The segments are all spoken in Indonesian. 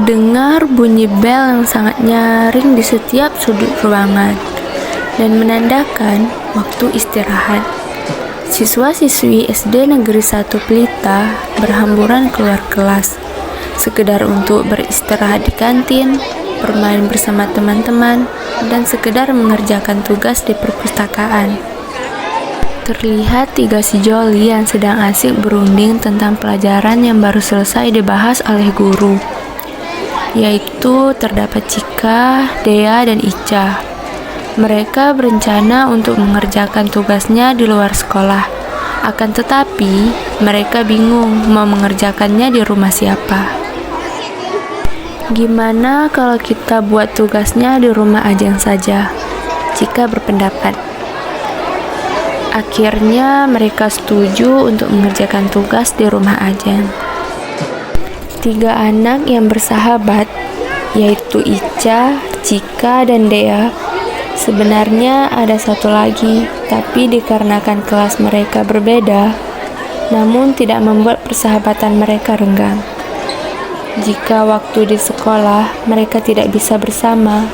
Terdengar bunyi bel yang sangat nyaring di setiap sudut ruangan dan menandakan waktu istirahat. Siswa-siswi SD Negeri 1 Pelita berhamburan keluar kelas, sekedar untuk beristirahat di kantin, bermain bersama teman-teman, dan sekedar mengerjakan tugas di perpustakaan. Terlihat 3 sejoli yang sedang asik berunding tentang pelajaran yang baru selesai dibahas oleh guru, yaitu terdapat Cika, Dea, dan Ica. Mereka berencana untuk mengerjakan tugasnya di luar sekolah. Akan tetapi, mereka bingung mau mengerjakannya di rumah siapa. Gimana kalau kita buat tugasnya di rumah Ajeng saja? Cika berpendapat. Akhirnya mereka setuju untuk mengerjakan tugas di rumah Ajeng. 3 anak yang bersahabat, yaitu Ica, Cika, dan Dea. Sebenarnya ada satu lagi, tapi dikarenakan kelas mereka berbeda, namun tidak membuat persahabatan mereka renggang. Jika waktu di sekolah mereka tidak bisa bersama,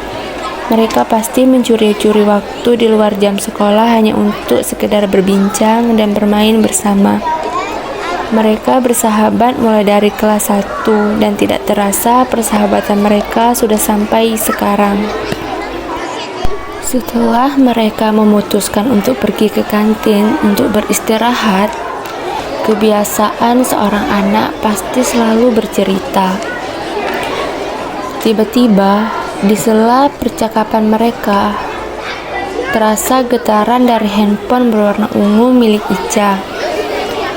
mereka pasti mencuri-curi waktu di luar jam sekolah hanya untuk sekedar berbincang dan bermain bersama. Mereka bersahabat mulai dari kelas 1 dan tidak terasa persahabatan mereka sudah sampai sekarang. Setelah mereka memutuskan untuk pergi ke kantin untuk beristirahat, kebiasaan seorang anak pasti selalu bercerita. Tiba-tiba, di sela percakapan mereka, terasa getaran dari handphone berwarna ungu milik Ica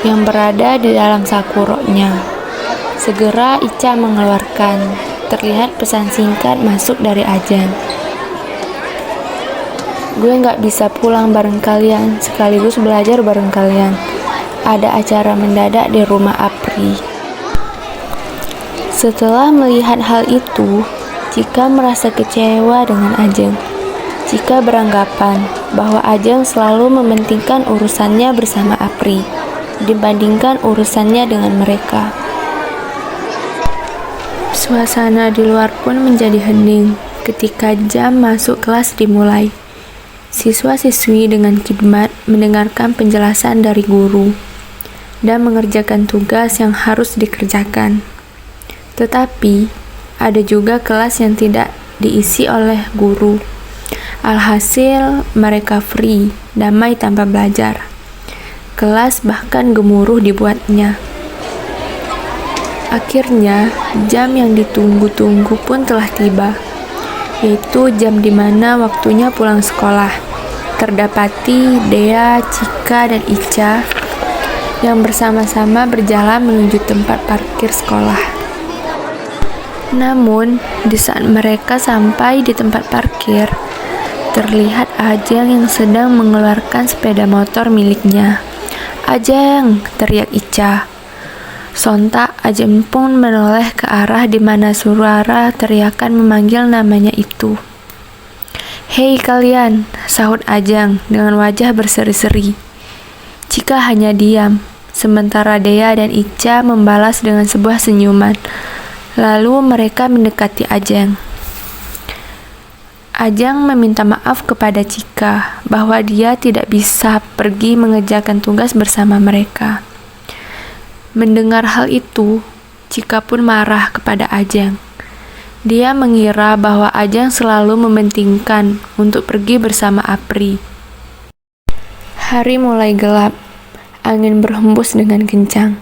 yang berada di dalam saku roknya. Segera Ica mengeluarkan. Terlihat pesan singkat masuk dari Ajeng. Gue gak bisa pulang bareng kalian, sekaligus belajar bareng kalian. Ada acara mendadak di rumah Apri. Setelah melihat hal itu, Cika merasa kecewa dengan Ajeng. Cika beranggapan bahwa Ajeng selalu mementingkan urusannya bersama Apri dibandingkan urusannya dengan mereka. Suasana di luar pun menjadi hening ketika jam masuk kelas dimulai. Siswa-siswi dengan khidmat mendengarkan penjelasan dari guru dan mengerjakan tugas yang harus dikerjakan. Tetapi, ada juga kelas yang tidak diisi oleh guru. Alhasil, mereka free, damai tanpa belajar. Kelas bahkan gemuruh dibuatnya. Akhirnya, jam yang ditunggu-tunggu pun telah tiba, yaitu jam di mana waktunya pulang sekolah. Terdapati Dea, Cika, dan Ica yang bersama-sama berjalan menuju tempat parkir sekolah. Namun, di saat mereka sampai di tempat parkir, terlihat Ajeng yang sedang mengeluarkan sepeda motor miliknya. "Ajeng!" teriak Ica. Sontak Ajeng pun menoleh ke arah di mana suara teriakan memanggil namanya itu. "Hei kalian!" sahut Ajeng dengan wajah berseri-seri. Cika hanya diam, sementara Dea dan Ica membalas dengan sebuah senyuman. Lalu mereka mendekati Ajeng. Ajeng meminta maaf kepada Cika bahwa dia tidak bisa pergi mengerjakan tugas bersama mereka. Mendengar hal itu, Cika pun marah kepada Ajeng. Dia mengira bahwa Ajeng selalu mementingkan untuk pergi bersama Apri. Hari mulai gelap, angin berhembus dengan kencang.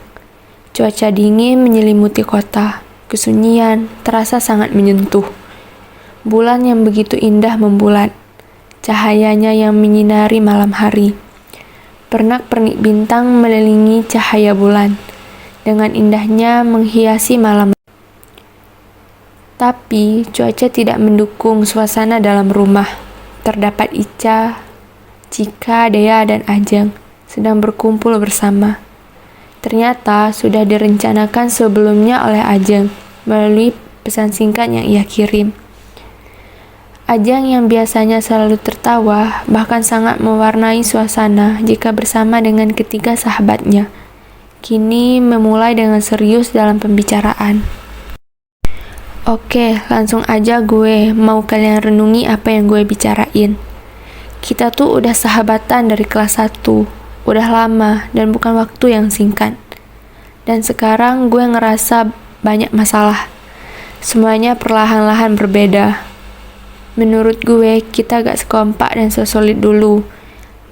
Cuaca dingin menyelimuti kota, kesunyian terasa sangat menyentuh. Bulan yang begitu indah membulat, cahayanya yang menyinari malam hari. Pernak-pernik bintang melilingi cahaya bulan, dengan indahnya menghiasi malam. Tapi cuaca tidak mendukung suasana dalam rumah. Terdapat Ica, Cika, Dea, dan Ajeng sedang berkumpul bersama. Ternyata sudah direncanakan sebelumnya oleh Ajeng melalui pesan singkat yang ia kirim. Ajeng yang biasanya selalu tertawa, bahkan sangat mewarnai suasana jika bersama dengan ketiga sahabatnya, kini memulai dengan serius dalam pembicaraan. Oke, langsung aja gue mau kalian renungi apa yang gue bicarain. Kita tuh udah sahabatan dari kelas 1, udah lama dan bukan waktu yang singkat. Dan sekarang gue ngerasa banyak masalah. Semuanya perlahan-lahan berbeda. Menurut gue, kita gak sekompak dan sesolid dulu.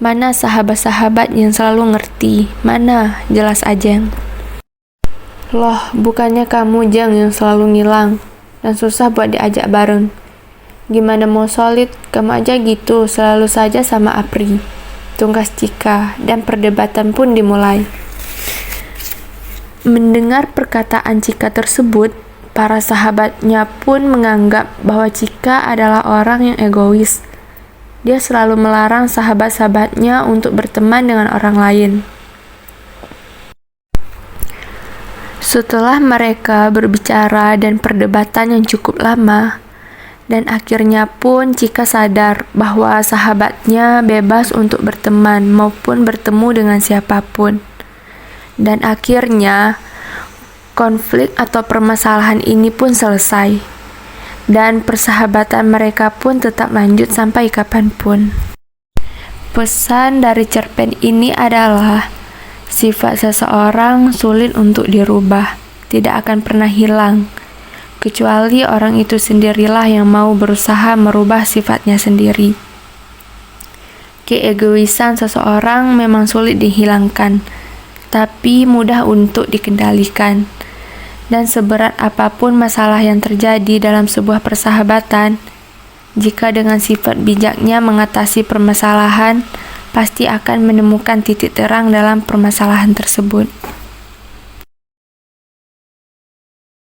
Mana sahabat-sahabat yang selalu ngerti, mana jelas Ajeng. Loh, bukannya kamu Jeng yang selalu ngilang dan susah buat diajak bareng. Gimana mau solid, kamu aja gitu, selalu saja sama Apri. Tunggas Cika, dan perdebatan pun dimulai. Mendengar perkataan Cika tersebut, para sahabatnya pun menganggap bahwa Cika adalah orang yang egois. Dia selalu melarang sahabat-sahabatnya untuk berteman dengan orang lain. Setelah mereka berbicara dan perdebatan yang cukup lama, dan akhirnya pun Cika sadar bahwa sahabatnya bebas untuk berteman maupun bertemu dengan siapapun. Dan akhirnya konflik atau permasalahan ini pun selesai. Dan persahabatan mereka pun tetap lanjut sampai kapanpun. Pesan dari cerpen ini adalah sifat seseorang sulit untuk dirubah, tidak akan pernah hilang, kecuali orang itu sendirilah yang mau berusaha merubah sifatnya sendiri. Keegoisan seseorang memang sulit dihilangkan, tapi mudah untuk dikendalikan. Dan seberat apapun masalah yang terjadi dalam sebuah persahabatan, jika dengan sifat bijaknya mengatasi permasalahan, pasti akan menemukan titik terang dalam permasalahan tersebut.